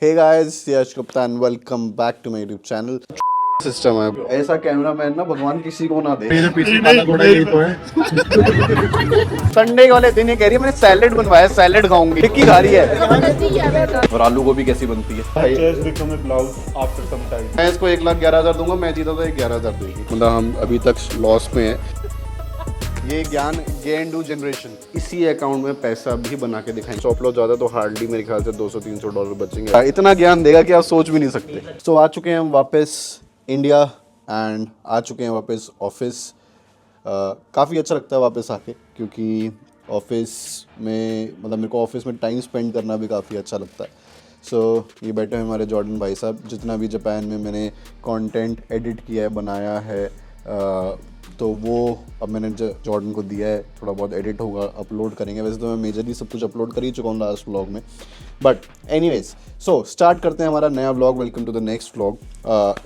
Hey guys, Yash Kaptan, welcome back to my YouTube channel. System है ऐसा cameraman ना भगवान किसी को ना दे। मेरे पीछे काला घोड़ा यही तो है। संडे वाले दिन ये कह रही है मैंने सैलेड बनवाया, सैलेड खाऊंगी। टिक्की खा रही है और आलू गोभी कैसी बनती है। मैं इसको 1,11,000 दूंगा, मैं जीता तो 11,000 देगी। मतलब हम अभी तक लॉस में है। ये ज्ञान गेन डू जनरेशन इसी अकाउंट में पैसा भी बना के दिखाएंगे। 100 अपलोड ज़्यादा तो हार्डली मेरे ख्याल से $200-300 बचेंगे। इतना ज्ञान देगा कि आप सोच भी नहीं सकते। तो आ चुके हैं हम वापस इंडिया एंड आ चुके हैं वापस ऑफिस। काफ़ी अच्छा लगता है वापस आके, क्योंकि ऑफिस में मतलब मेरे को ऑफिस में टाइम स्पेंड करना भी काफ़ी अच्छा लगता है। सो ये बैठे हैं हमारे जॉर्डन भाई साहब। जितना भी जापान में मैंने कंटेंट एडिट किया है, बनाया है, तो वो अब मैंने जॉर्डन को दिया है। थोड़ा बहुत एडिट होगा, अपलोड करेंगे। वैसे तो मैं मेजरली सब कुछ अपलोड कर ही चुका हूँ लास्ट व्लॉग में, बट एनीवेज सो स्टार्ट करते हैं हमारा नया vlog. Welcome to the next vlog.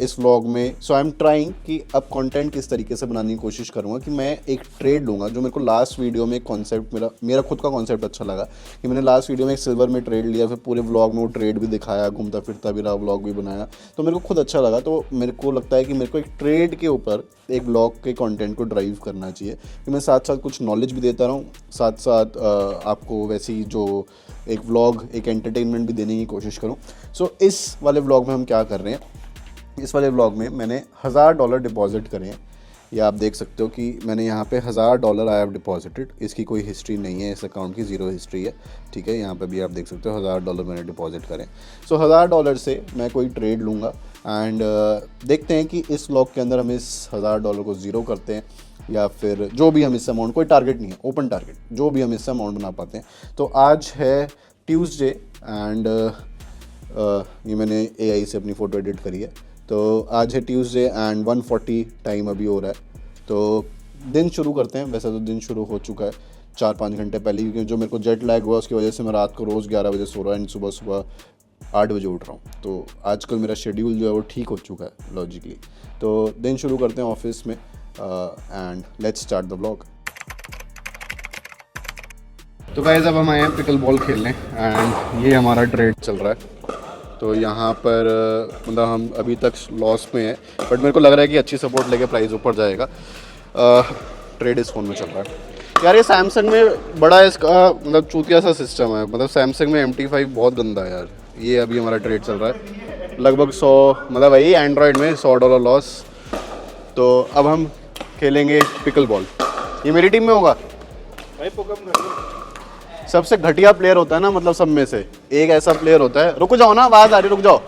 इस व्लॉग में सो आई एम ट्राइंग कि अब कंटेंट किस तरीके से बनाने की कोशिश करूँगा कि मैं एक ट्रेड लूँगा। जो मेरे को लास्ट वीडियो में कॉन्सेप्ट मेरा खुद का कॉन्सेप्ट अच्छा लगा कि मैंने लास्ट वीडियो में एक सिल्वर में ट्रेड लिया, फिर पूरे व्लॉग में वो ट्रेड भी दिखाया, घूमता फिरता भी रहा, व्लॉग भी बनाया, तो मेरे को खुद अच्छा लगा। तो मेरे को लगता है कि मेरे को एक ट्रेड के ऊपर एक व्लॉग के कंटेंट को ड्राइव करना चाहिए कि मैं साथ साथ कुछ नॉलेज भी देता रहूँ, साथ साथ आपको वैसी जो एक व्लॉग, एक एंटरटेनमेंट भी देने की कोशिश करूँ। सो इस वाले व्लॉग में हम क्या कर रहे हैं, इस वाले व्लॉग में मैंने $1,000 डिपॉजिट करे हैं। ये आप देख सकते हो कि मैंने यहाँ पे $1,000 आई हैव डिपॉजिटेड। इसकी कोई हिस्ट्री नहीं है, इस अकाउंट की ज़ीरो हिस्ट्री है, ठीक है। यहाँ पे भी आप देख सकते हो $1,000 मैंने डिपॉजिट करें। सो $1,000 से मैं कोई ट्रेड लूँगा एंड देखते हैं कि इस व्लॉग के अंदर हम इस $1,000 को ज़ीरो करते हैं या फिर जो भी हम इस अमाउंट, कोई टारगेट नहीं है, ओपन टारगेट, जो भी हम इससे अमाउंट बना पाते हैं। तो आज है ट्यूसडे एंड ये मैंने AI से अपनी फ़ोटो एडिट करी है। तो आज है ट्यूसडे एंड 1:40 टाइम अभी हो रहा है। तो दिन शुरू करते हैं। वैसे तो दिन शुरू हो चुका है 4-5 घंटे पहले, क्योंकि जो मेरे को जेट लैग हुआ उसकी वजह से मैं रात को रोज़ 11 बजे सो रहा एंड सुबह सुबह 8 बजे उठ रहा हूँ। तो आजकल मेरा शेड्यूल जो है वो ठीक हो चुका है लॉजिकली। तो दिन शुरू करते हैं ऑफिस में and let's start the vlog. तो गाइस अब हम आए हैं पिकल बॉल खेलने एंड ये हमारा ट्रेड चल रहा है। तो यहाँ पर मतलब हम अभी तक लॉस में है, बट मेरे को लग रहा है कि अच्छी सपोर्ट लेके प्राइस ऊपर जाएगा। ट्रेड इस फ़ोन में चल रहा है यार। ये सैमसंग में बड़ा इसका मतलब चूतिया सा सिस्टम है। मतलब सैमसंग में MT5 बहुत गंदा है यार। ये अभी हमारा ट्रेड चल रहा है लगभग 100, मतलब वही एंड्रॉयड में $100 लॉस। तो अब हम खेलेंगे पिकल बॉल। ये मेरी टीम में होगा। सबसे घटिया प्लेयर होता है ना, मतलब सब में से एक ऐसा प्लेयर होता है, रुक जाओ ना, आवाज़ आ रही, रुक जाओ।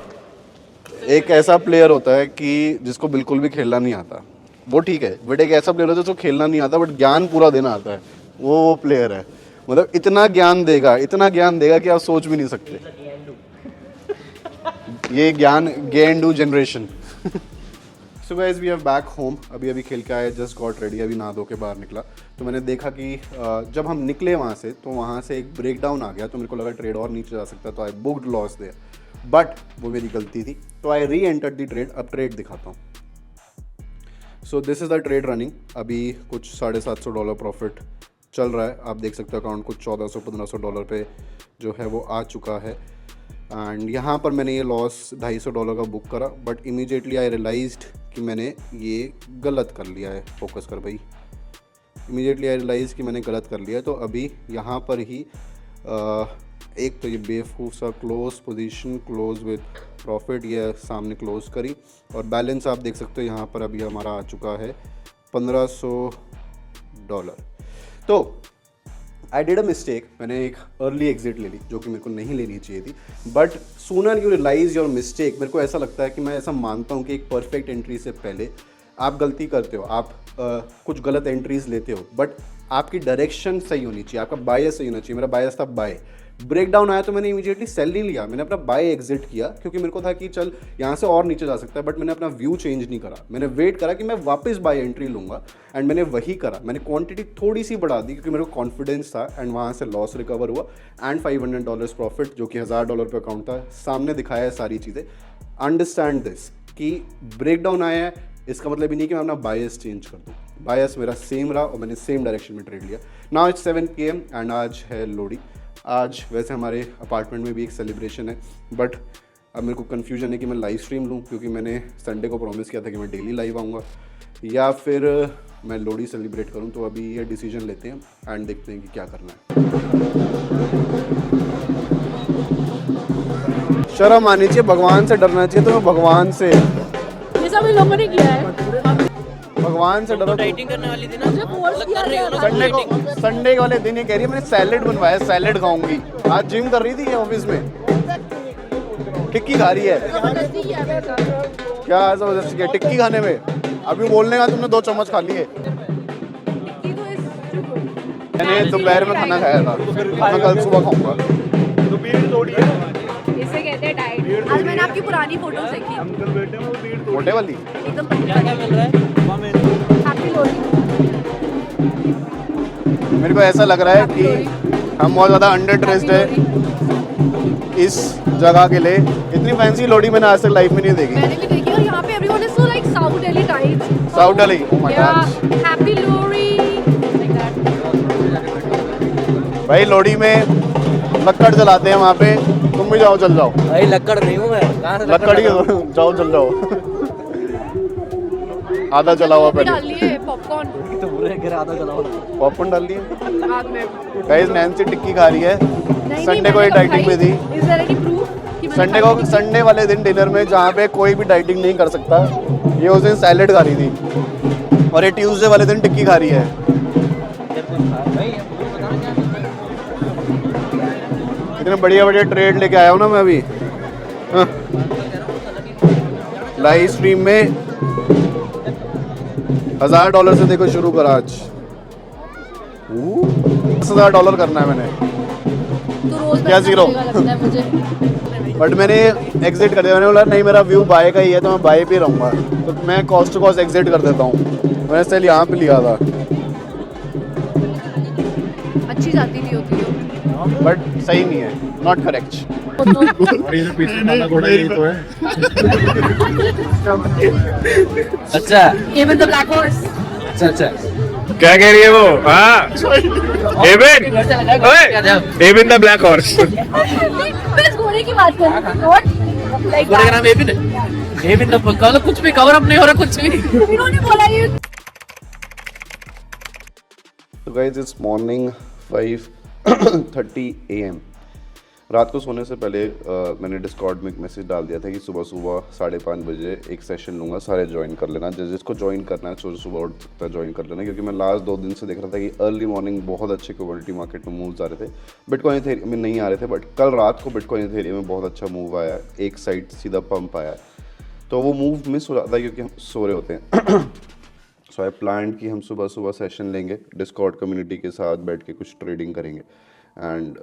एक ऐसा प्लेयर होता है कि जिसको बिल्कुल भी खेलना नहीं आता, वो ठीक है। बट एक ऐसा प्लेयर होता है जिसको खेलना नहीं आता बट ज्ञान पूरा देना आता है, वो प्लेयर है। मतलब इतना ज्ञान देगा, इतना ज्ञान देगा कि आप सोच भी नहीं सकते। ये ज्ञान गेन डू generation. So guys we are back home. अभी खेल के आए, जस्ट गॉट रेडी, अभी नहा धो के बाहर निकला। तो मैंने देखा कि जब हम निकले वहाँ से तो वहाँ से एक ब्रेक डाउन आ गया। तो मेरे को लगा ट्रेड और नीचे जा सकता, तो आई बुक्ड लॉस देयर, बट वो मेरी गलती थी। तो आई री एंटर्ड द ट्रेड। अब ट्रेड दिखाता हूँ। So this is the trade running. अभी कुछ $750 प्रॉफिट चल रहा है। आप देख सकते हो अकाउंट कुछ $1,400-1,500 पे जो है वो आ चुका है। एंड यहाँ पर मैंने ये लॉस $250 का बुक करा, बट इमीडिएटली आई रियलाइज्ड कि मैंने ये गलत कर लिया है। फोकस कर भाई। इमीडिएटली आई रियलाइज कि मैंने गलत कर लिया है। तो अभी यहाँ पर ही एक तो ये बेवकूफ़ सा close position, close with profit, ये सामने क्लोज करी और बैलेंस आप देख सकते हो यहाँ पर अभी हमारा आ चुका है $1,500। तो आई डिड अ मिस्टेक। मैंने एक अर्ली एग्जिट ले ली जो कि मेरे को नहीं लेनी चाहिए थी। But sooner you realise your mistake, मेरे को ऐसा लगता है कि मैं ऐसा मानता हूँ कि एक परफेक्ट एंट्री से पहले आप गलती करते हो, आप कुछ गलत एंट्रीज लेते हो, बट आपकी डायरेक्शन सही होनी चाहिए, आपका बायस सही होना चाहिए। मेरा बायस था बाय। ब्रेक डाउन आया तो मैंने इमीडिएटली सेल नहीं लिया, मैंने अपना बाय एग्जिट किया, क्योंकि मेरे को था कि चल यहाँ से और नीचे जा सकता है। बट मैंने अपना व्यू चेंज नहीं करा, मैंने वेट करा कि मैं वापस बाय एंट्री लूँगा एंड मैंने वही करा। मैंने क्वांटिटी थोड़ी सी बढ़ा दी क्योंकि मेरे को कॉन्फिडेंस था एंड वहाँ से लॉस रिकवर हुआ एंड $500 प्रॉफिट जो कि $1,000 पे अकाउंट था। सामने दिखाया है सारी चीज़ें। अंडरस्टैंड दिस कि ब्रेक डाउन आया है, इसका मतलब ही नहीं कि मैं अपना बायस चेंज कर दूँ। बायस मेरा सेम रहा और मैंने सेम डायरेक्शन में ट्रेड लिया। नाउ इट्स 7 PM एंड आज है लोहड़ी। आज वैसे हमारे अपार्टमेंट में भी एक सेलिब्रेशन है, बट अब मेरे को कन्फ्यूजन है कि मैं लाइव स्ट्रीम लूँ, क्योंकि मैंने संडे को प्रॉमिस किया था कि मैं डेली लाइव आऊँगा, या फिर मैं लोहड़ी सेलिब्रेट करूँ। तो अभी ये डिसीजन लेते हैं एंड देखते हैं कि क्या करना है। शर्म आनी चाहिए, भगवान से डरना चाहिए। तो भगवान से, ये सब इन लोगों ने किया है। भगवान से डरो। डाइटिंग करने वाली थी ना, कर रही हो ना संडे वाले दिन ये कह रही है मैंने सैलेड बनवाया, सैलेड खाऊंगी। आज जिम कर रही थी ये ऑफिस में, टिक्की खा रही है। क्या जबरदस्ती है टिक्की खाने में? अभी बोलने का तुमने 2 चम्मच खा लिए। मैंने दोपहर में खाना खाया था, मैं कल सुबह खाऊंगा। इसे कहते हैं डाइट। आज मैंने आपकी पुरानी फोटोज देखी, मोटे वाली एकदम क्या क्या मिल रहा है? हैप्पी लोहड़ी। मेरे को ऐसा लग रहा है कि हम बहुत ज़्यादा अंडर ड्रेस्ड है इस जगह के लिए। इतनी फैंसी लोहड़ी मैंने आज तक लाइफ में नहीं देखी। मैंने भी देखी और यहाँ पे everyone is so like south Delhi types. South Delhi, oh my God. Happy Lohri like that. भाई लोहड़ी में लक्कड़ जलाते हैं वहाँ पे, तुम भी जाओ, चल जाओ। भाई लक्कड़ नहीं हूँ मैं, कहाँ से लक्कड़ ही जाओ, चल जाओ। आधा जला हुआ पहले। डाल लिए पॉपकॉर्न। तो पूरे घर आधा जला हुआ। पॉपकॉर्न डाल दिए। आग में। गाइस नैन्सी टिक्की खा रही है। नहीं, संडे को ये डाइटिंग में थी। इज देयर एनी प्रूफ कि मैंने संडे वाले दिन डिनर में जहाँ पे कोई भी डाइटिंग नहीं कर सकता, ये उस दिन सैलेड खा रही थी, और ये ट्यूसडे वाले दिन टिक्की खा रही है। इतने बढ़िया बढ़िया ट्रेड लेके आया हूँ ना मैं अभी। लाइव स्ट्रीम में $1000 से देखो शुरू करा आज। $10,000 करना है मैंने। तो रोज क्या जीरो? लगता है मुझे। बट मैंने एग्जिट कर दिया। मैंने बोला नहीं मेरा व्यू बाय का ही है तो मैं बाय पे रहूँगा, तो मैं कॉस्ट टू कॉस्ट एग्जिट कर देता हूँ। मैंने सेल यहाँ पे लिया था, अच्छी जाती नहीं होती है। बट सही नहीं है, नॉट करेक्ट। और ये जो पीछे काला घोड़ा ये तो है। अच्छा ये विद द ब्लैक हॉर्स। अच्छा अच्छा। क्या कह रही है वो? हाँ एविन द ब्लैक हॉर्स। मैं इस घोड़े की बात कर रही हूँ। What? Like घोड़े का that. नाम एविन है। एविन तो कुछ भी कवर अप नहीं हो रहा, कुछ भी। इन्होंने बोला ये। तो गाइस इट्स मॉर्निंग 5:30 AM। रात को सोने से पहले मैंने डिस्कॉर्ड में एक मैसेज डाल दिया था कि सुबह 5:30 बजे एक सेशन लूँगा, सारे ज्वाइन कर लेना। जिसको ज्वाइन करना है सुबह उठ सकता है ज्वाइन कर लेना, क्योंकि मैं लास्ट 2 दिन से देख रहा था कि अर्ली मॉर्निंग बहुत अच्छे कम्युनिटी मार्केट में मूव्स आ रहे थे। बिटकॉइन इथेरियम में नहीं आ रहे थे, बट कल रात को बिटकॉइन इथेरियम में बहुत अच्छा मूव आया, एक साइड सीधा पंप आया। तो वो मूव मिस हो जाता है क्योंकि हम सो रहे होते हैं। सो आई प्लान कि हम सुबह सेशन लेंगे, डिस्कॉर्ड कम्युनिटी के साथ बैठ के कुछ ट्रेडिंग करेंगे and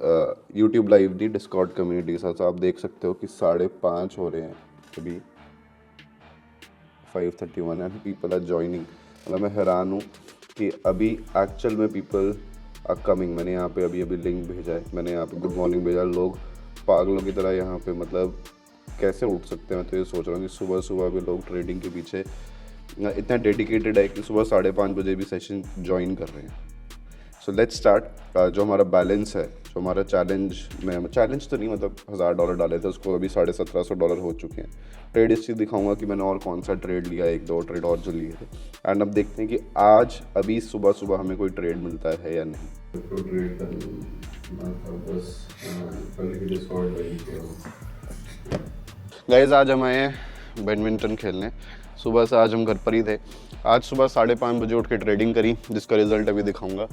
YouTube live the Discord community के साथ। आप देख सकते हो कि 5:30 हो रहे हैं अभी, 5:31 एंड पीपल आर ज्वाइनिंग। मतलब मैं हैरान हूँ कि अभी एक्चुअल में पीपल आर कमिंग। मैंने यहाँ पे अभी लिंक भेजा है, मैंने यहाँ पे गुड मॉर्निंग भेजा। लोग पागलों की तरह यहाँ पे मतलब कैसे उठ सकते हैं। मैं तो ये सोच रहा हूँ कि सुबह भी लोग ट्रेडिंग के पीछे इतना डेडिकेटेड है कि सुबह 5:30 बजे भी सेशन ज्वाइन कर रहे हैं। So let's start. जो हमारा बैलेंस है, जो हमारा चैलेंज तो नहीं, मतलब $1000 डाले थे, उसको अभी $1750 हो चुके हैं। ट्रेड इससे दिखाऊंगा कि मैंने और कौन सा ट्रेड लिया, 1-2 ट्रेड और जो लिए थे। एंड अब देखते हैं कि आज अभी सुबह हमें कोई ट्रेड मिलता है या नहीं। गाइस आज हम आए हैं बैडमिंटन खेलने। सुबह से आज हम घर पर ही थे। आज सुबह 5:30 बजे उठ के ट्रेडिंग करी, जिसका रिजल्ट अभी दिखाऊंगा।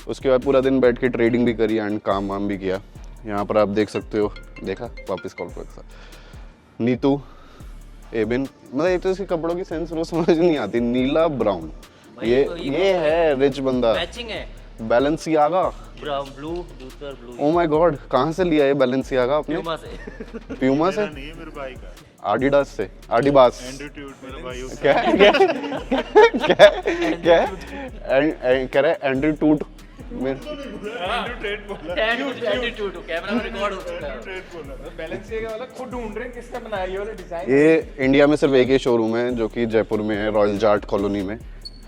उसके बाद पूरा दिन बैठ के ट्रेडिंग भी करी एंड काम वाम भी किया। यहाँ पर आप देख सकते हो, देखा वापस कॉल पर नीतू एबिन। मतलब एक तो इसके कपड़ों की सेंस वो समझ नहीं आती। नीला ब्राउन, ये है रिच बंदा। मैचिंग है। बैलेंसियागा ब्लू, दूसरा ब्लू। ओ माय गॉड, कहाँ से लिया ये बैलेंसियागा आपने? प्यूमा से। नहीं है मेरे भाई का, आडिडास से, आडिबास। एंड्रयूट्यूड मेरा भाई। क्या कह रहा है एंड्रयूट्यूड में एंड्रयूट्यूड बोला। एटीट्यूड कैमरा में रिकॉर्ड हो चुका है। बैलेंसियागा वाला खुद ढूंढ रहे हैं किसका बनाया ये वाला डिजाइन। ये इंडिया में सिर्फ एक ही शोरूम है जो कि जयपुर में है, रॉयल जाट कॉलोनी में।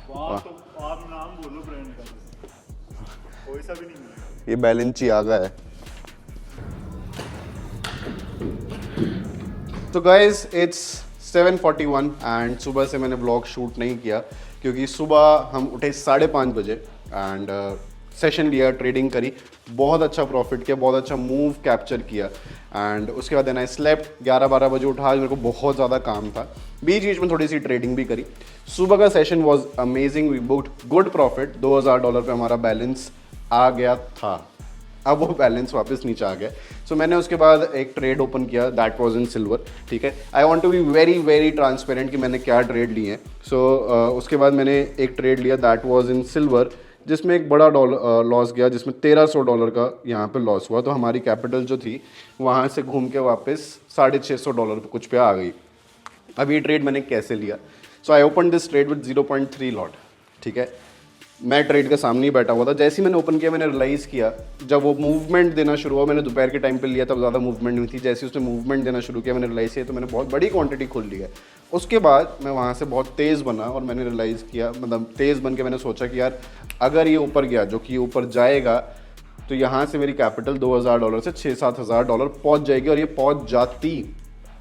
वहाँ तो आप नाम बोलो ब्रांड का, कोई सा भी नहीं मिलेगा। ये बैलेंसियागा है। तो गाइज इट्स 7:41 एंड सुबह से मैंने ब्लॉग शूट नहीं किया क्योंकि सुबह हम उठे 5:30 बजे एंड सेशन लिया, ट्रेडिंग करी, बहुत अच्छा प्रॉफिट किया, बहुत अच्छा मूव कैप्चर किया एंड उसके बाद आई स्लेप्ट 11-12 बजे उठा। आज मेरे को बहुत ज़्यादा काम था, बीच बीच में थोड़ी सी ट्रेडिंग भी करी। सुबह का session was amazing, we booked good profit, $2000 पे हमारा बैलेंस आ गया था। अब वो बैलेंस वापस नीचे आ गया। सो मैंने उसके बाद एक ट्रेड ओपन किया, दैट वाज इन सिल्वर। ठीक है, I want to be very very transparent कि मैंने क्या ट्रेड लिए हैं। सो उसके बाद मैंने एक ट्रेड लिया, दैट वाज इन सिल्वर, जिसमें एक बड़ा लॉस गया, जिसमें $1300 का यहाँ पे लॉस हुआ। तो हमारी कैपिटल जो थी वहाँ से घूम के वापस $650 पे कुछ पे आ गई। अब ये ट्रेड मैंने कैसे लिया? So I open this trade with 0.3 lot. ठीक है, मैं ट्रेड के सामने ही बैठा हुआ था। जैसे ही मैंने ओपन किया मैंने रियलाइज़ किया, जब वो मूवमेंट देना शुरू हुआ, मैंने दोपहर के टाइम पे लिया तब ज़्यादा मूवमेंट नहीं थी, जैसे ही उसने मूवमेंट देना शुरू किया मैंने रियलाइज़ किया, तो मैंने बहुत बड़ी क्वांटिटी खोल ली है। उसके बाद मैं वहाँ से बहुत तेज़ बना और मैंने रियलाइज़ किया, मतलब तेज़ बन के मैंने सोचा कि यार अगर ये ऊपर गया, जो कि ये ऊपर जाएगा, तो यहाँ से मेरी कैपिटल $2000 से $6-7 पहुँच जाएगी। और ये पहुँच जाती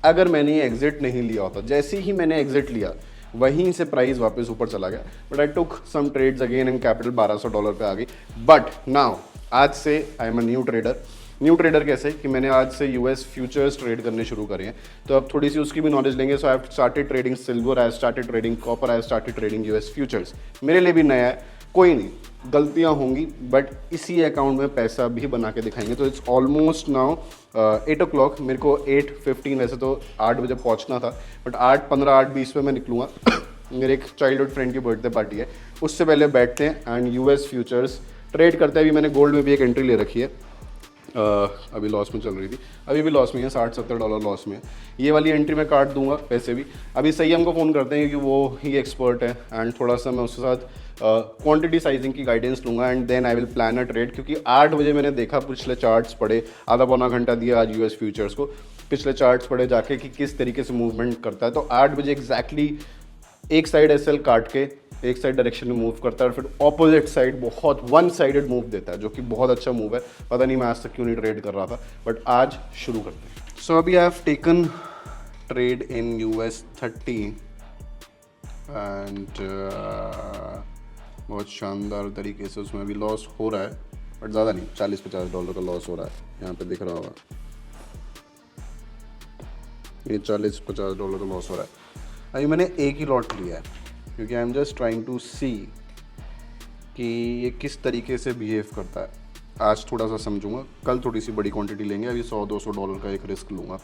अगर मैंने ये एग्ज़िट नहीं लिया होता। जैसे ही मैंने एग्ज़िट लिया वहीं से प्राइस वापस ऊपर चला गया, but I took some trades again and capital $1200 पे आ गई। बट नाउ आज से I am a new trader. New trader कैसे कि मैंने आज से यूएस फ्यूचर्स ट्रेड करने शुरू करे हैं, तो अब थोड़ी सी उसकी भी नॉलेज लेंगे। So I have started trading silver, I have started trading copper, I have started trading US futures. मेरे लिए भी नया है, कोई नहीं, गलतियां होंगी, बट इसी अकाउंट में पैसा भी बना के दिखाएंगे। तो इट्स ऑलमोस्ट नाउ 8 o'clock। मेरे को 8:15, वैसे तो 8 बजे पहुंचना था, बट 8:15 8:20 पे मैं निकलूँगा। मेरे एक चाइल्डहुड फ्रेंड की बर्थडे पार्टी है, उससे पहले बैठते हैं एंड यूएस फ्यूचर्स ट्रेड करते हैं। अभी मैंने गोल्ड में भी एक एंट्री ले रखी है, अभी लॉस में चल रही थी, अभी भी लॉस में है, $60-70 लॉस में है। ये वाली एंट्री मैं काट दूंगा पैसे भी। अभी सैयम को फ़ोन करते हैं क्योंकि वो ही एक्सपर्ट है एंड थोड़ा सा मैं उसके साथ क्वांटिटी साइजिंग की गाइडेंस लूँगा and then I will plan a trade. क्योंकि 8 बजे मैंने देखा, पिछले चार्ट्स पढ़े, आधा पौना घंटा दिया आज यूएस फ्यूचर्स को, पिछले चार्ट्स पढ़े जाके कि किस तरीके से मूवमेंट करता है। तो 8 बजे एग्जैक्टली एक साइड एसएल काट के एक साइड डायरेक्शन में मूव करता है और फिर ऑपोजिट साइड बहुत वन साइडेड मूव देता है, जो कि बहुत अच्छा मूव है। पता नहीं मैं आज तक क्यों नहीं ट्रेड कर रहा था, बट आज शुरू करते हैं। सो अभी I have taken trade in US30 and बहुत शानदार तरीके से उसमें अभी लॉस हो रहा है, बट ज़्यादा नहीं, $40-50 का लॉस हो रहा है। यहाँ पे दिख रहा होगा ये $40-50 का लॉस हो रहा है। अभी मैंने एक ही लॉट लिया है क्योंकि I am just trying to see कि ये किस तरीके से बिहेव करता है। आज थोड़ा सा समझूंगा, कल थोड़ी सी बड़ी क्वांटिटी लेंगे। अभी $100-200 का एक रिस्क लूँगा।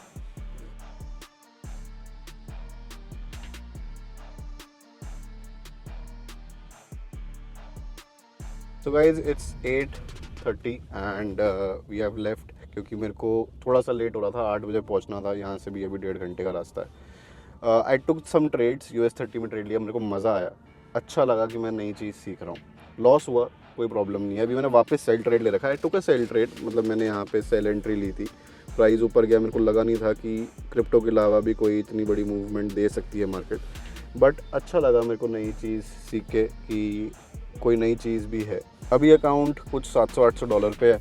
So guys it's 8:30 and we have left, क्योंकि मेरे को थोड़ा सा लेट हो रहा था, 8 बजे पहुंचना था, यहाँ से भी अभी 1.5 घंटे का रास्ता है। आई टुक सम ट्रेड्स, US30 में ट्रेड लिया, मेरे को मज़ा आया, अच्छा लगा कि मैं नई चीज़ सीख रहा हूँ। लॉस हुआ, कोई प्रॉब्लम नहीं है। अभी मैंने वापस सेल ट्रेड ले रखा है। आई टुक अ सेल ट्रेड, मतलब मैंने यहाँ पे सेल एंट्री ली थी, प्राइस ऊपर गया, मेरे को लगा नहीं था कि क्रिप्टो के अलावा भी कोई इतनी बड़ी मूवमेंट दे सकती है मार्केट, बट अच्छा लगा मेरे को नई चीज़ सीख के कि कोई नई चीज़ भी है। अभी अकाउंट कुछ $700-800 पे है,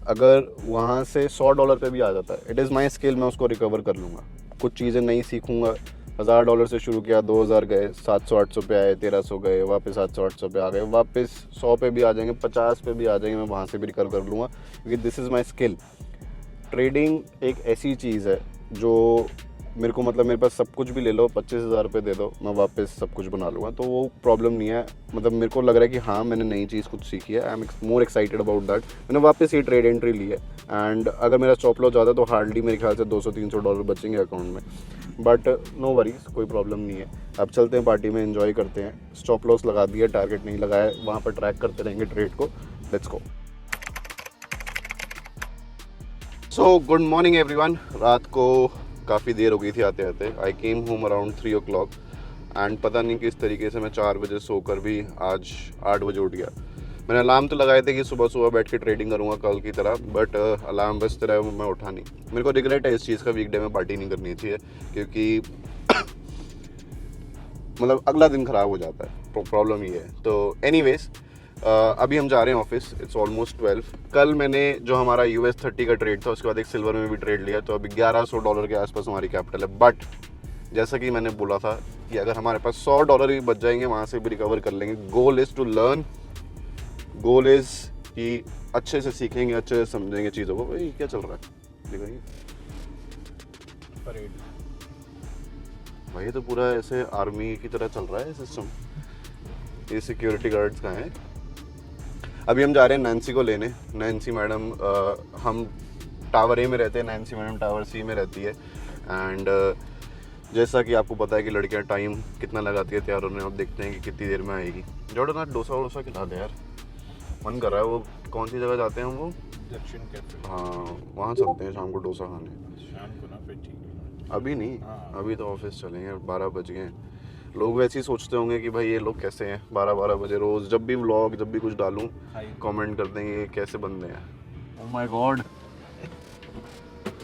अगर वहाँ से $100 पे भी आ जाता है, इट इज़ माई स्किल, मैं उसको रिकवर कर लूँगा। कुछ चीज़ें नहीं सीखूँगा। $1000 से शुरू किया, 2000 गए, 700-800 पे आए, 1300 गए, वापस 700-800 पे आ गए, वापस 100 पे भी आ जाएंगे, 50 पे भी आ जाएंगे, मैं वहाँ से भी रिकवर कर लूँगा, क्योंकि this is my skill. Trading एक ऐसी चीज़ है जो मेरे को, मतलब मेरे पास सब कुछ भी ले लो, 25,000 पे दे दो, मैं वापस सब कुछ बना लूँगा, तो वो प्रॉब्लम नहीं है। मतलब मेरे को लग रहा है कि हाँ मैंने नई चीज़ कुछ सीखी है, I am more excited about that. मैंने वापस ये ट्रेड एंट्री ली है एंड अगर मेरा स्टॉप लॉस ज़्यादा तो हार्डली मेरे ख्याल से $200-300 बचेंगे अकाउंट में, बट नो वरीज, कोई प्रॉब्लम नहीं है। अब चलते हैं पार्टी में, एंजॉय करते हैं। स्टॉप लॉस लगा दिया, टारगेट नहीं लगाया, वहाँ पर ट्रैक करते रहेंगे ट्रेड को। Let's go. So good morning everyone. रात को काफ़ी देर हो गई थी आते आते, I came home around 3 o'clock and पता नहीं किस तरीके से मैं 4 बजे सोकर भी आज 8 बजे उठ गया। मैंने अलार्म तो लगाए थे कि सुबह सुबह बैठ के ट्रेडिंग करूँगा कल की तरह, बट अलार्म बजते रहे, मैं उठा नहीं। मेरे को रिग्रेट है इस चीज़ का, वीकडे में पार्टी नहीं करनी चाहिए, क्योंकि मतलब अगला दिन ख़राब हो जाता है, प्रॉब्लम ये है। तो एनीवेज अभी हम जा रहे हैं ऑफिस, इट्स ऑलमोस्ट 12। कल मैंने जो हमारा US30 का ट्रेड था उसके बाद एक सिल्वर में भी ट्रेड लिया, तो अभी $1100 के आसपास हमारी कैपिटल है। बट जैसा कि मैंने बोला था कि अगर हमारे पास $100 भी बच जाएंगे वहाँ से भी रिकवर कर लेंगे। Goal is to learn, goal is कि अच्छे से सीखेंगे, अच्छे से समझेंगे चीज़ों को। भाई क्या चल रहा है देखो ये परेड। भाई तो पूरा ऐसे आर्मी की तरह चल रहा है सिस्टम। ये सिक्योरिटी गार्ड्स कहाँ हैं? अभी हम जा रहे हैं नैन्सी को लेने। नैन्सी मैडम, हम टावर ए में रहते हैं, नैन्सी मैडम टावर सी में रहती है। एंड जैसा कि आपको पता है कि लड़कियां टाइम कितना लगाती है तैयार होने में, अब देखते हैं कि कितनी देर में आएगी। जॉर्डन आज डोसा वोसा खिला दे यार, मन कर रहा है। वो कौन सी जगह जाते हैं हम वो? दक्षिण कैफे। हाँ वहाँ चलते हैं शाम को डोसा खाने। शाम को ना फिर ठीक है। अभी नहीं, हाँ। अभी तो ऑफिस चलेंगे, 12 बज गए हैं। लोग वैसे ही सोचते होंगे कि भाई ये लोग कैसे हैं, 12-12 बजे रोज़ जब भी व्लॉग, जब भी कुछ डालूं कमेंट कर देंगे ये कैसे बंदे हैं। ओह माय गॉड,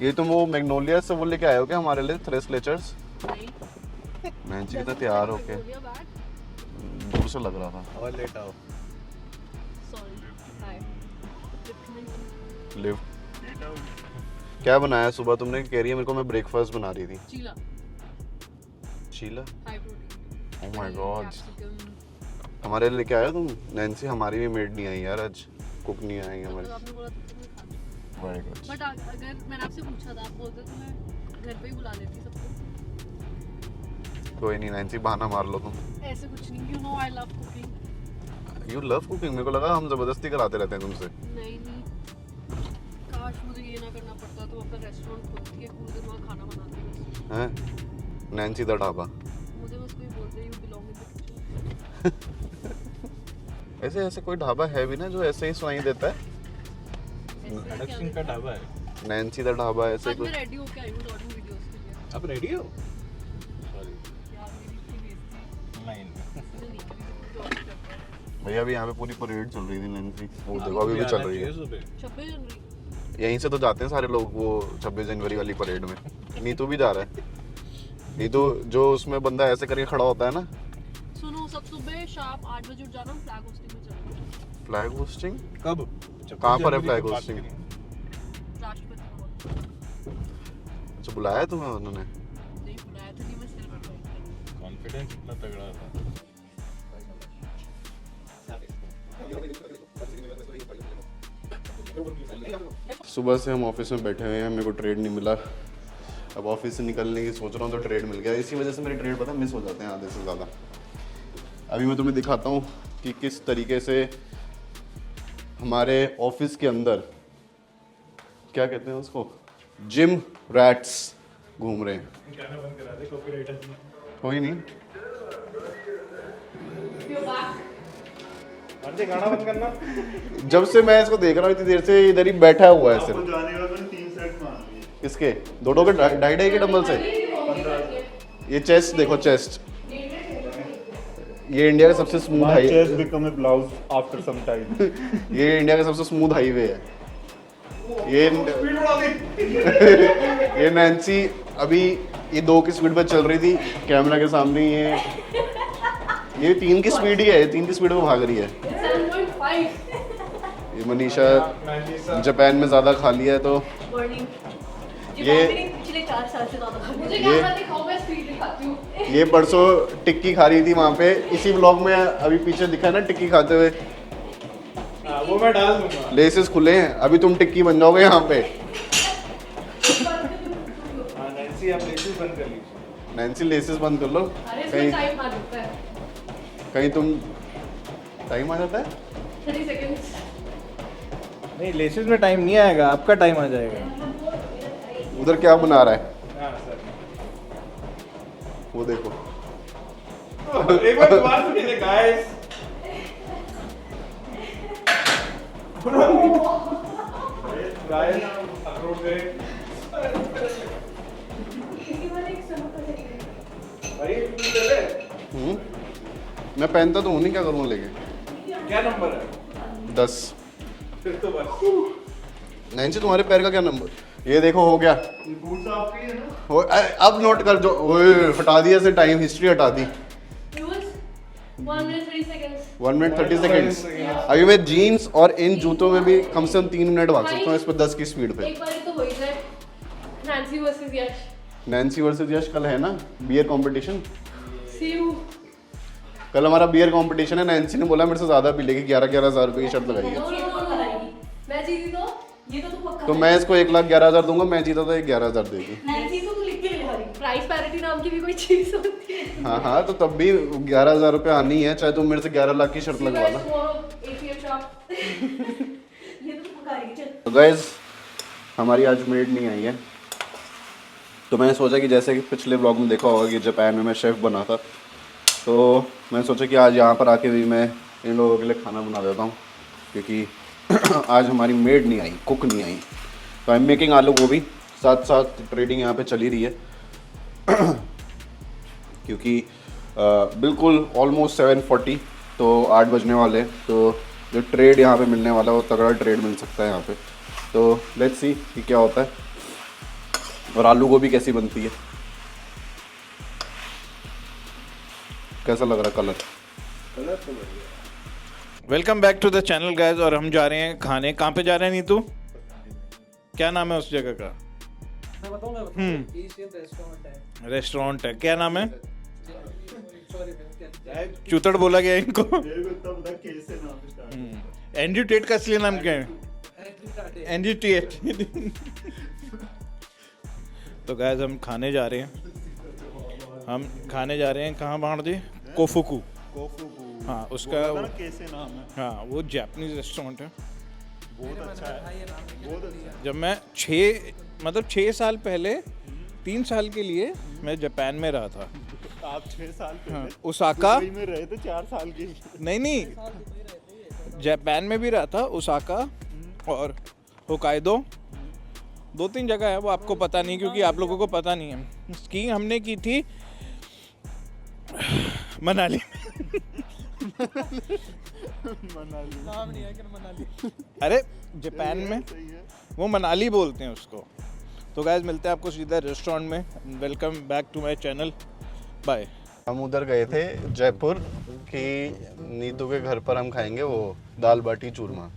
ये तुम वो मैग्नोलिया से वो लेके आए हो क्या हमारे लिए थ्रेस लेचर्स? नैन्सी कितना तैयार हो के दूर से लग रहा था। और लेट आओ। लिफ्ट क्या बनाया सुबह तुमने? कह रही है मेरे को मैं ब्रेकफास्ट बना रही थी। चीला शीला, high protein. Oh my god, हमारे लिए लेके आया तुम? नैन्सी हमारी भी मेड नहीं आई यार, आज कुक नहीं आई हमारी। आपने बोला था तुम्हें खाना, वेरी गुड। बट अगर मैंने आपसे पूछा था आप बोलते तो मैं घर पे ही बुला लेती सबको। कोई नहीं नैन्सी, बहाना मार लो तुम। ऐसे कुछ नहीं, you know I love cooking. You love cooking? मेरे को लगा हम जबरदस्ती कराते रहते हैं तुमसे। नहीं, काश मुझे ये ना करना पड़ता तो अपना रेस्टोरेंट खोल के पूरे दिन वहाँ खाना बनाती बस। हैं? Nancy the dhaba. मुझे बस कोई बोलते you belong in the kitchen. ऐसे ऐसे कोई ढाबा है भी ना जो ऐसे ही सुनाई देता है? दक्षिण का ढाबा है। नैन्सी द ढाबा ऐसे आज कुछ। मैं रेडी होके आई हूँ डॉटिंग वीडियोस के लिए। अब रेडी हो? सॉरी। यार मेरी इतनी बेइज्जती नहीं इसने नहीं करी, तो करता है। भैया अभी यहाँ पे पूरी परेड चल रही थी नैन्सी, वो देखो अभी भी चल रही है। 26 जनवरी यहीं से तो जाते हैं सारे लोग वो 26 जनवरी वाली परेड में। नीतू भी जा रहा है। नीतू जो उसमें बंदा ऐसे करके खड़ा होता है ना। सुनो, सब सुबह शाम 8 बजे उठ जाना, फ्लैग होस्टिंग में चलना। फ्लैग होस्टिंग कब? कहाँ पर है फ्लैग होस्टिंग? राष्ट्रपति भवन। अच्छा बुलाया तुम्हें उन्होंने? नहीं बुलाया था, नहीं मैं सिर्फ बताई। कॉन्फिडेंस इतना तगड़ा था। सुबह से हम ऑफिस में बैठे हुए हैं, मेरे को ट्रेड नहीं मिला। अब ऑफिस से निकलने की सोच रहा हूँ तो ट्रेड मिल गया। इसी वजह से मेरे ट्रेड पता मिस हो जाते हैं आधे से ज़्यादा। अभी मैं तुम्हें दिखाता हूँ कि किस तरीके से हमारे ऑफिस के अंदर, क्या कहते हैं उसको, जिम रैट्स घूम रहे हैं। गाना बंद करा दे, कॉपीराइट है। कोई नहीं, अर्धे गाना बंद करना। जब से मैं इसको देख रहा हूँ इतनी देर से इधर ही बैठा हुआ है आपको सिर्फ। जाने का मैंने 3 सेट मान लिए। किसके? दोनों के 2.5 के डंबल से। ये चेस्ट देखो, चेस्ट ये इंडिया का सबसे smooth My highway. chest become a blouse after some time. ये इंडिया का सबसे स्मूथ हाईवे है। ये नैन्सी अभी ये 2 की स्पीड पर चल रही थी कैमरा के सामने। ये 3 की स्पीड ही है, 3 की स्पीड में भाग रही है। 7.5 ये मनीषा जापान में ज़्यादा खा लिया है तो ये पिछले 4 साल से ज़्यादा खा मुझे कैमरा दिखाओ, मैं स्पीड दिखाती हूँ। ये परसों टिक्की खा रही थी वहाँ पे। इसी व्लॉग में अभी पीछे दिखा है ना टिक्की खाते हुए। वो मैं डाल दूंगा। लेसेस खुले हैं, अभी तुम टिक्की बन जाओगे यहाँ पे। हाँ नैन्सी आप लेसेस बंद कर लीजिए। नैन्सी लेसेस बंद कर लो। अरे कहीं इसमें टाइम आ जाता है, कहीं तुम टाइम आ जाता है। 30 सेकंड्स। नहीं लेसेस में टाइम नहीं आएगा, आपका टाइम आ जाएगा। उधर क्या बना रहा है हाँ सर। वो देखो। एक बार दोबारा सुनिए गाइस। गाइस अप्रोच करें भाई। मैं पहनता तो हूँ नहीं, क्या करूँगा लेके? क्या नंबर है? 10। फिर तो बस। नैन्सी तुम्हारे पैर का क्या नंबर? ये देखो हो गया। ये बूट्स आपके हैं ना? अब नोट कर जो ओए, हटा दिया से टाइम हिस्ट्री हटा दी। 1 minute 30 seconds. 1 minute 30 seconds. अभी मैं जीन्स और इन जूतों में भी कम से कम 3 मिनट भाग सकता हूँ इस पर 10 की स्पीड पे। एक बार तो हो ही जाए। नैन्सी वर्सेस यश। नैन्सी वर्सेस यश कल है ना बियर कंपटीशन। C you. कल हमारा बियर कंपटीशन है। नैन्सी ने बोला मेरे से ज़्यादा पी लेगी, 11,000 रुपये की शर्त लगाई है। मैं जीती तो ये तो तू पक्का। तो मैं इसको 1,11,000 दूंगा, मैं जीता तो 11,000 देगी। नैन्सी तो तू लिख के ले हरी। प्राइस पैरिटी नाम की भी कोई चीज होती है। हाँ हाँ, तो तब भी 11,000 रुपये आनी है, चाहे तुम मेरे से 11 लाख की शर्त लगवा ला। तो गाइस हमारी आज मेड नहीं आई है, तो मैंने सोचा कि जैसे कि पिछले ब्लॉग में देखा होगा कि जापान में मैं शेफ़ बना था, तो मैंने सोचा कि आज यहाँ पर आके भी मैं इन लोगों के लिए खाना बना देता हूँ, क्योंकि आज हमारी मेड नहीं आई, कुक नहीं आई। तो आई एम मेकिंग आलू गोभी, साथ साथ ट्रेडिंग यहाँ पे चली रही है क्योंकि बिल्कुल ऑलमोस्ट 7:40, तो 8 बजने वाले, तो जो ट्रेड यहाँ पे मिलने वाला है वो तगड़ा ट्रेड मिल सकता है यहाँ पे। तो लेट्स सी कि क्या होता है और आलू गोभी कैसी बनती है, कैसा लग रहा colour. Welcome back to the channel guys. और हम जा रहे हैं खाने। कहाँ पे जा रहे हैं नीतू? क्या नाम है उस जगह का? मैं बताऊंगा। एशियन रेस्टोरेंट है। रेस्टोरेंट है, क्या नाम है? चूतड़ बोला गया इनको। मेरे को इतना पता कैसे नाम स्टार्ट। एनजी टेट का असली नाम क्या है? NG TET. तो गाइस हम खाने जा रहे हैं। कहाँ बाहर जी? कोफुकू। हाँ उसका कैसे नाम है? हाँ वो जापानीज रेस्टोरेंट है। बहुत अच्छा है, बहुत अच्छा है। जब मैं 6 साल पहले 3 साल के लिए मैं जापान में रहा था। आप 6 साल पहले हाँ, ओसाका में रहे थे 4 साल के। नहीं जापान में भी रहा था, ओसाका और होकाइडो, 2-3 जगह है वो आपको पता नहीं, क्योंकि आप लोगों को पता नहीं है। स्कीइंग हमने की थी मनाली। अरे जापान में वो मनाली बोलते हैं उसको। तो गाइस मिलते हैं आपको सीधा रेस्टोरेंट में। Welcome back to my channel, bye. हम उधर गए थे जयपुर कि नीतू के घर पर हम खाएंगे वो दाल बाटी चूरमा।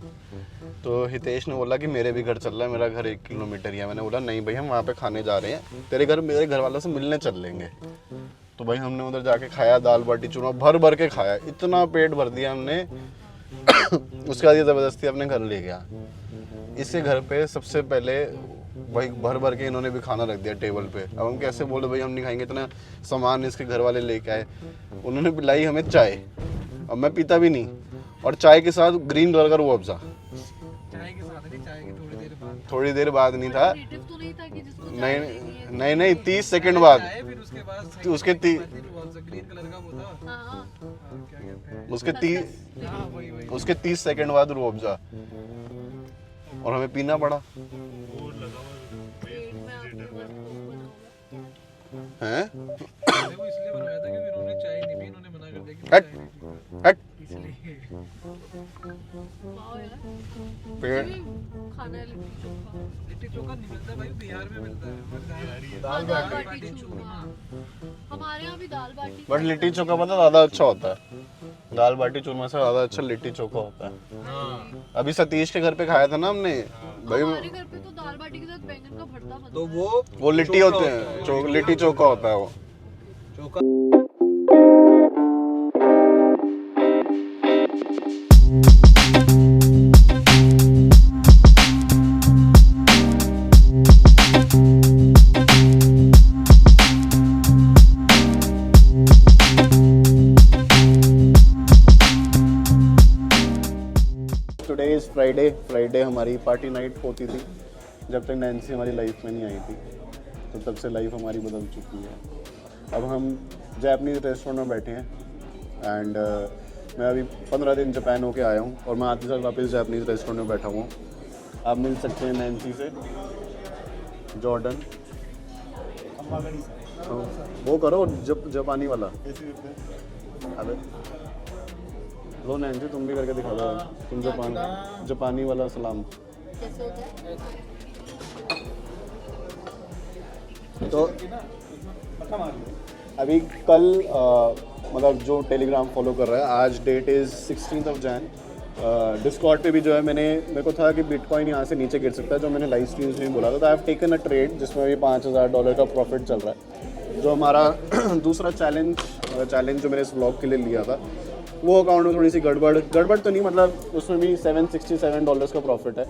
तो हितेश ने बोला कि मेरे भी घर चल रहा है, मेरा घर 1 किलोमीटर ही है। मैंने बोला नहीं भाई हम वहाँ पे खाने जा रहे हैं, तेरे घर मेरे घर वालों से मिलने चल लेंगे। तो भाई हमने उधर जाके खाया दाल बाटी चूरमा, भर भर के खाया, इतना पेट भर दिया हमने। उसके बाद ये ज़बरदस्ती अपने घर ले गया। इसके घर पे सबसे पहले भाई भर भर के इन्होंने भी खाना रख दिया टेबल पे। अब हम कैसे बोले भाई हम नहीं खाएंगे, इतना सामान इसके घर वाले लेके आए। उन्होंने पिलाई हमें चाय, अब मैं पीता भी नहीं, और चाय के साथ ग्रीन कलर का रूह अफ़ज़ा। थोड़ी देर बाद नहीं था, तो नहीं था कि जिसको नहीं 30 सेकंड बाद उसके उसके 30 सेकंड बाद रूह अफ़ज़ा, और हमें पीना पड़ा। हैं? इसलिए बनवाया था क्योंकि इन्होंने चाय नहीं पी, इन्होंने मना कर दिया कि हट हट पेड़ खाना है लिट्टी चोखा। लिट्टी चोखा नहीं मिलता भाई, बिहार में मिलता है। दाल बाटी चूरमा हमारे यहाँ भी दाल बाटी। बट लिट्टी चोखा पता ज़्यादा अच्छा होता है, दाल बाटी चूरमा से ज़्यादा अच्छा लिट्टी चोखा होता है। अभी सतीश के घर पे खाया था ना हमने भाई, हमारे घर पे तो दाल बाटी के साथ बैंगन का भरता बनता तो है। वो लिट्टी होते हैं, लिट्टी चोखा होता है वो। टुडे इज़ फ्राइडे हमारी पार्टी नाइट होती थी जब तक नैन्सी हमारी लाइफ में नहीं आई थी, तो तब से लाइफ हमारी बदल चुकी है। अब हम जापानीज़ रेस्टोरेंट में बैठे हैं एंड मैं अभी 15 दिन जापान होके आया हूँ और मैं आते साल वापस जापानीज़ रेस्टोरेंट में बैठा हुआ हूँ। आप मिल सकते हैं नैन्सी से, जॉर्डन वो करो जापानी वाला। अबे लो नैन्सी तुम भी करके दिखा दो, तुम जापानी वाला सलाम। कैसे होता है? तो अभी कल मतलब जो टेलीग्राम फॉलो कर रहा है, आज डेट इज़ 16 Jan। डिस्कॉर्ड पे भी जो है मेरे को था कि बिटकॉइन यहाँ से नीचे गिर सकता है, जो मैंने लाइव स्ट्रीम्स में बोला था। तो I have taken a trade जिसमें भी $5000 का प्रॉफिट चल रहा है। जो हमारा दूसरा चैलेंज जो मैंने इस व्लॉग के लिए लिया था, वो अकाउंट में थोड़ी सी गड़बड़ तो नहीं, मतलब उसमें भी $767 का प्रॉफिट है।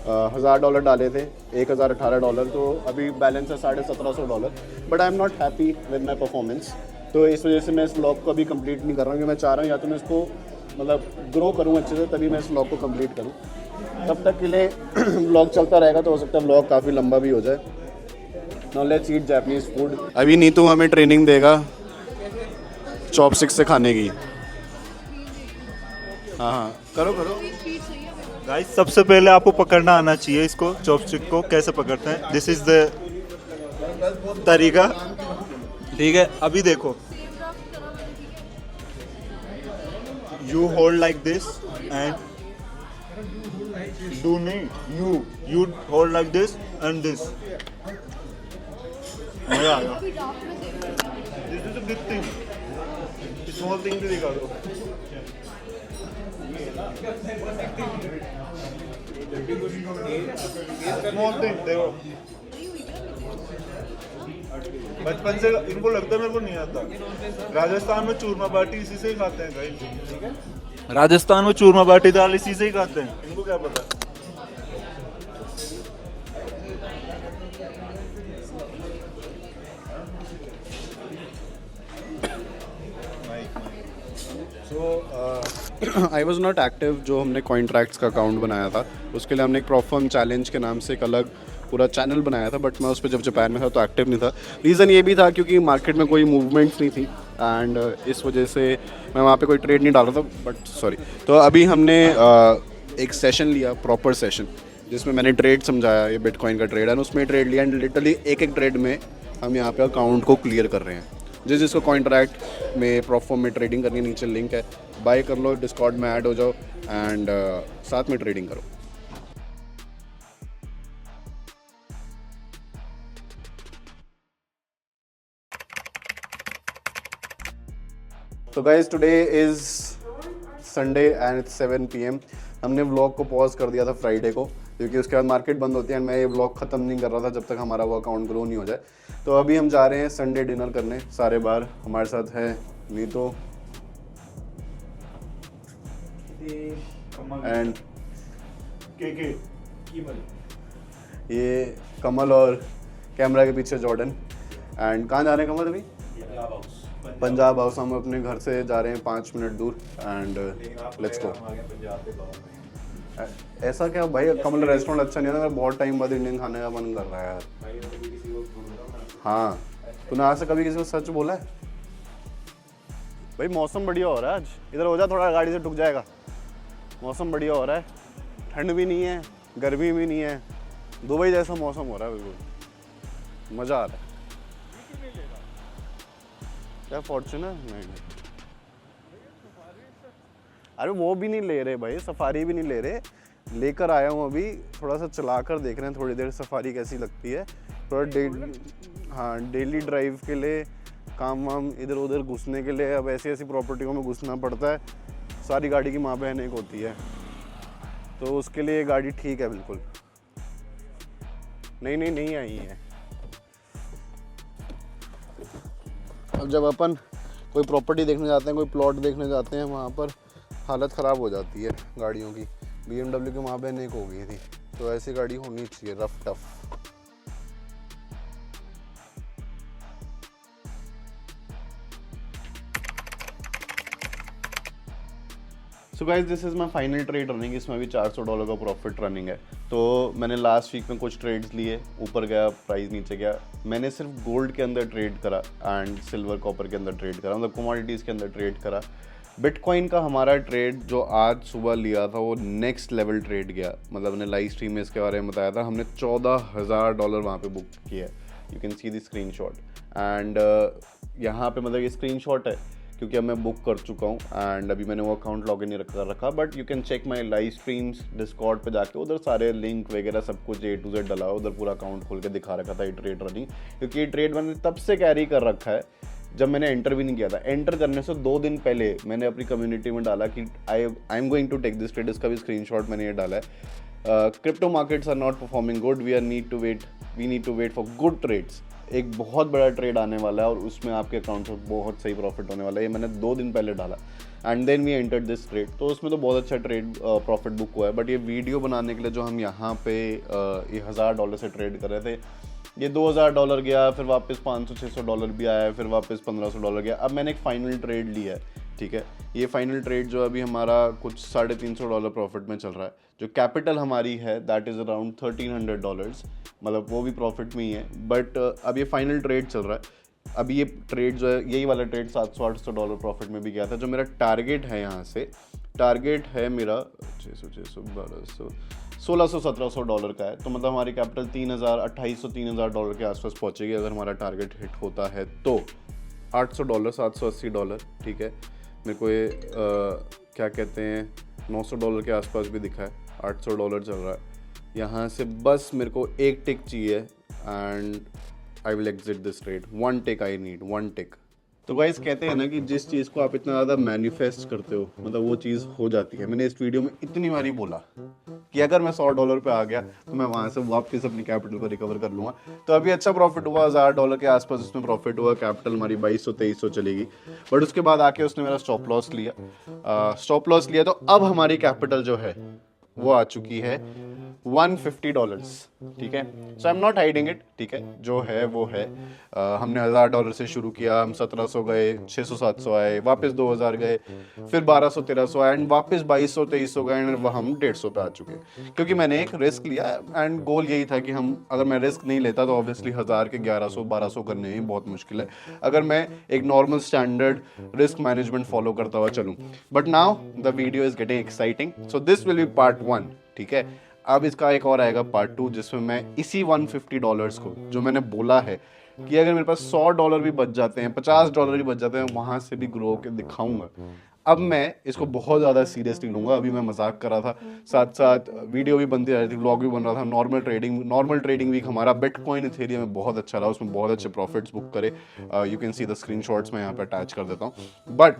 $1000 डाले थे, $1018, तो अभी बैलेंस है $1750। But I am not happy with my performance. तो इस वजह से मैं इस व्लॉग को अभी कंप्लीट नहीं कर रहा हूँ, क्योंकि मैं चाह रहा हूँ या तो मैं इसको मतलब ग्रो करूँ अच्छे से, तभी मैं इस व्लॉग को कंप्लीट करूँ। तब तक के लिए व्लॉग चलता रहेगा, तो हो सकता है व्लॉग काफ़ी लंबा भी हो जाए। Now let's eat Japanese food. अभी नीतू हमें ट्रेनिंग देगा चॉपस्टिक से खाने की। हाँ, करो। गाइस, सबसे पहले आपको पकड़ना आना चाहिए इसको, चॉपस्टिक को कैसे पकड़ते हैं। दिस इज द तरीका, ठीक है। अभी देखो, you hold like this and do नहीं, you hold like this and this. मजा आएगा। This is a big thing, small thing भी दिखा दो। स्मॉल थिंग देखो, बचपन से इनको लगता है मेरे को नहीं आता। राजस्थान में चूरमा बाटी इसी से ही खाते हैं गाइस। राजस्थान में चूरमा बाटी दाल इसी से ही खाते हैं, इनको क्या पता। I was not active. जो हमने कॉइनट्रैक्ट्स का अकाउंट बनाया था, उसके लिए हमने एक प्रॉफर्म चैलेंज के नाम से एक अलग पूरा चैनल बनाया था, बट मैं उस पर जब जापान में था तो एक्टिव नहीं था। रीज़न ये भी था क्योंकि मार्केट में कोई मूवमेंट्स नहीं थी, एंड इस वजह से मैं वहाँ पे कोई ट्रेड नहीं डाल रहा था। बट सॉरी, तो अभी हमने एक सेशन लिया, प्रॉपर सेशन, जिसमें मैंने ट्रेड समझाया, ये बिटकॉइन का ट्रेड है, उसमें ट्रेड लिया, एंड लिटरली एक ट्रेड में हम यहाँ पे अकाउंट को क्लियर कर रहे हैं। जिसको कॉन्ट्रैक्ट में प्रॉफर्म में ट्रेडिंग करनी है, नीचे लिंक है, बाय कर लो, डिस्कॉर्ड में ऐड हो जाओ, एंड साथ में ट्रेडिंग करो। तो guys, today is Sunday and it's 7 PM। हमने व्लॉग को पॉज कर दिया था फ्राइडे को, क्योंकि उसके बाद मार्केट बंद होती है, एंड मैं ये व्लॉग ख़त्म नहीं कर रहा था जब तक हमारा वो अकाउंट ग्रो नहीं हो जाए। तो अभी हम जा रहे हैं संडे डिनर करने सारे बार। हमारे साथ है नीतो एंड के ये कमल, और कैमरा के पीछे जॉर्डन। एंड कहाँ जा रहे हैं कमल अभी? पंजाब हाउस। हम अपने घर से जा रहे हैं 5 मिनट दूर, एंड लेट्स गो। ऐसा क्या भाई, कमल रेस्टोरेंट अच्छा नहीं है ना, मेरा बहुत टाइम बाद इंडियन खाने का मन कर रहा है यार। हाँ, तूने आज से कभी किसी को सच बोला है? भाई मौसम बढ़िया हो रहा है आज, इधर हो जा, थोड़ा गाड़ी से टुक जाएगा। मौसम बढ़िया हो रहा है, ठंड भी नहीं है, गर्मी भी नहीं है, दुबई जैसा मौसम हो रहा है, बिल्कुल मज़ा आ रहा है। क्या फॉर्च्यूनर? नहीं, अरे वो भी नहीं ले रहे भाई, सफारी भी नहीं ले रहे। लेकर आया हूँ अभी, थोड़ा सा चला कर देख रहे हैं थोड़ी देर सफारी कैसी लगती है। थोड़ा डेली ड्राइव के लिए, काम वाम इधर उधर घुसने के लिए, अब ऐसी प्रॉपर्टियों में घुसना पड़ता है। सारी गाड़ी की माँ बहन एक होती है, तो उसके लिए गाड़ी ठीक है बिल्कुल। नहीं आई है। अब जब अपन कोई प्रॉपर्टी देखने जाते हैं, कोई प्लॉट देखने जाते हैं, वहाँ पर हालत ख़राब हो जाती है गाड़ियों की। BMW की माँ बहन एक हो गई थी, तो ऐसी गाड़ी होनी चाहिए, rough tough. So guys, this is my final trade running. इसमें भी $400 का प्रॉफिट रनिंग है। तो मैंने लास्ट वीक में कुछ ट्रेड्स लिए, ऊपर गया प्राइस, नीचे गया। मैंने सिर्फ गोल्ड के अंदर ट्रेड करा एंड सिल्वर कॉपर के अंदर ट्रेड करा, मतलब कमोडिटीज़ के अंदर ट्रेड करा। बिटकॉइन का हमारा ट्रेड जो आज सुबह लिया था, वो नेक्स्ट लेवल ट्रेड गया। मतलब मैंने लाइव स्ट्रीम में इसके बारे में बताया था। हमने $14,000 वहाँ पे बुक किया। You can see the screenshot, and यहाँ पे मतलब ये स्क्रीनशॉट है क्योंकि अब मैं बुक कर चुका हूँ, एंड अभी मैंने वो अकाउंट लॉग इन नहीं रखा। But you can check my live streams Discord पे जाके, उधर सारे लिंक वगैरह सब कुछ A to Z डला, उधर पूरा अकाउंट खोल के दिखा रखा था ये ट्रेड रनिंग। क्योंकि ये ट्रेड मैंने तब से कैरी कर रखा है जब मैंने एंटर भी नहीं किया था। एंटर करने से 2 दिन पहले मैंने अपनी कम्युनिटी में डाला कि I am going to take this trade, इसका भी स्क्रीनशॉट मैंने ये डाला है। Crypto markets are not performing good, we need to wait for good trades. एक बहुत बड़ा ट्रेड आने वाला है और उसमें आपके अकाउंट में बहुत सही प्रॉफिट होने वाला है। ये मैंने 2 दिन पहले डाला and then we entered this trade, तो उसमें तो बहुत अच्छा ट्रेड प्रॉफिट बुक हुआ है। बट ये वीडियो बनाने के लिए जो हम यहाँ पे ये $1000 से ट्रेड कर रहे थे, ये $2000 गया, फिर वापस $500-600 भी आया, फिर वापस $1500 गया। अब मैंने एक फाइनल ट्रेड लिया है, ठीक है। ये फाइनल ट्रेड जो अभी हमारा कुछ $350 प्रॉफिट में चल रहा है। जो कैपिटल हमारी है दैट इज़ अराउंड $1300, मतलब वो भी प्रॉफिट में ही है। बट अब ये फाइनल ट्रेड चल रहा है। अभी ये ट्रेड जो है, यही वाला ट्रेड $700-800 प्रॉफिट में भी गया था। जो मेरा टारगेट है यहाँ से, टारगेट है मेरा 600 1200 $1600-1700 का है। तो मतलब हमारी कैपिटल $2800-3000 के आसपास पहुँचेगी अगर हमारा टारगेट हिट होता है तो। $800 $780, ठीक है। मेरे को ये क्या कहते हैं $900 के आसपास भी दिखा है, $800 चल रहा है। यहाँ से बस मेरे को एक टिक चाहिए and I will exit this trade. 1 tick I need, 1 टिक। तो गाइस कहते हैं ना कि जिस चीज़ को आप इतना ज़्यादा मैनिफेस्ट करते हो, मतलब वो चीज़ हो जाती है। मैंने इस वीडियो में इतनी बारी बोला कि अगर मैं $100 पे आ गया तो मैं वहाँ से वापस अपनी कैपिटल को रिकवर कर लूँगा। तो अभी अच्छा प्रॉफिट हुआ, $1000 के आसपास उसमें प्रॉफिट हुआ। कैपिटल हमारी 2200-2300 चलेगी। बट उसके बाद आके उसने मेरा स्टॉप लॉस लिया। तो अब हमारी कैपिटल जो है वो आ चुकी है $150, ठीक है। So I am not hiding it, ठीक है। जो है वो है। हमने $1000 से शुरू किया, हम 1700 गए, 600-700 आए, वापस 2000 गए, फिर 1200-1300 आए एंड वापस 2200-2300 गए एंड वह हम 150 पे आ चुके हैं। क्योंकि मैंने एक रिस्क लिया एंड गोल यही था कि हम, अगर मैं रिस्क नहीं लेता तो ऑब्वियसली 1000 के 1100-1200 करने ही बहुत मुश्किल है अगर मैं एक normal standard risk management follow करता हुआ चलूँ। But now the video is getting exciting, so this will be part 1, ठीक है। अब इसका एक और आएगा पार्ट 2, जिसमें मैं इसी $150 को, जो मैंने बोला है कि अगर मेरे पास $100 भी बच जाते हैं, $50 भी बच जाते हैं, वहाँ से भी ग्रो के दिखाऊंगा। अब मैं इसको बहुत ज़्यादा सीरियसली लूँगा। अभी मैं मजाक कर रहा था, साथ साथ वीडियो भी बनती रही थी, व्लॉग भी बन रहा था। नॉर्मल ट्रेडिंग वीक हमारा बिटकॉइन इथेरियम में बहुत अच्छा रहा, उसमें बहुत अच्छे प्रॉफिट्स बुक करे। You can see the screenshots मैं यहाँ पे अटैच कर देता हूँ। बट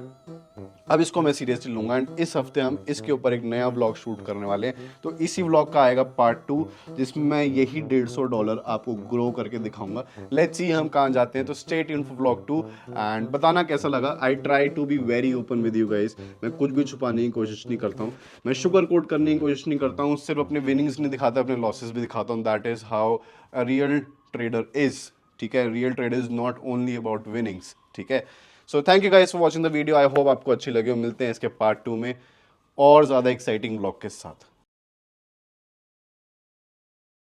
अब इसको मैं सीरियसली लूँगा एंड इस हफ्ते हम इसके ऊपर एक नया व्लॉग शूट करने वाले हैं। तो इसी व्लॉग का आएगा पार्ट 2, जिसमें मैं यही $150 आपको ग्रो करके दिखाऊंगा। लेट्स सी हम कहाँ जाते हैं। तो stay tuned for vlog 2 and बताना कैसा लगा। I try to be very open with you guys. मैं कुछ भी छुपाने की कोशिश नहीं करता हूँ, मैं शुगर कोट करने की कोशिश नहीं करता हूँ। सिर्फ अपने विनिंग्स नहीं दिखाता, अपने लॉसेस भी दिखाता हूँ। That is how a real trader is, ठीक है। Real trader is not only about winnings, ठीक है। So thank you guys for watching the video. I hope आपको अच्छी लगी। मिलते हैं इसके पार्ट 2 में और ज़्यादा एक्साइटिंग ब्लॉग के साथ।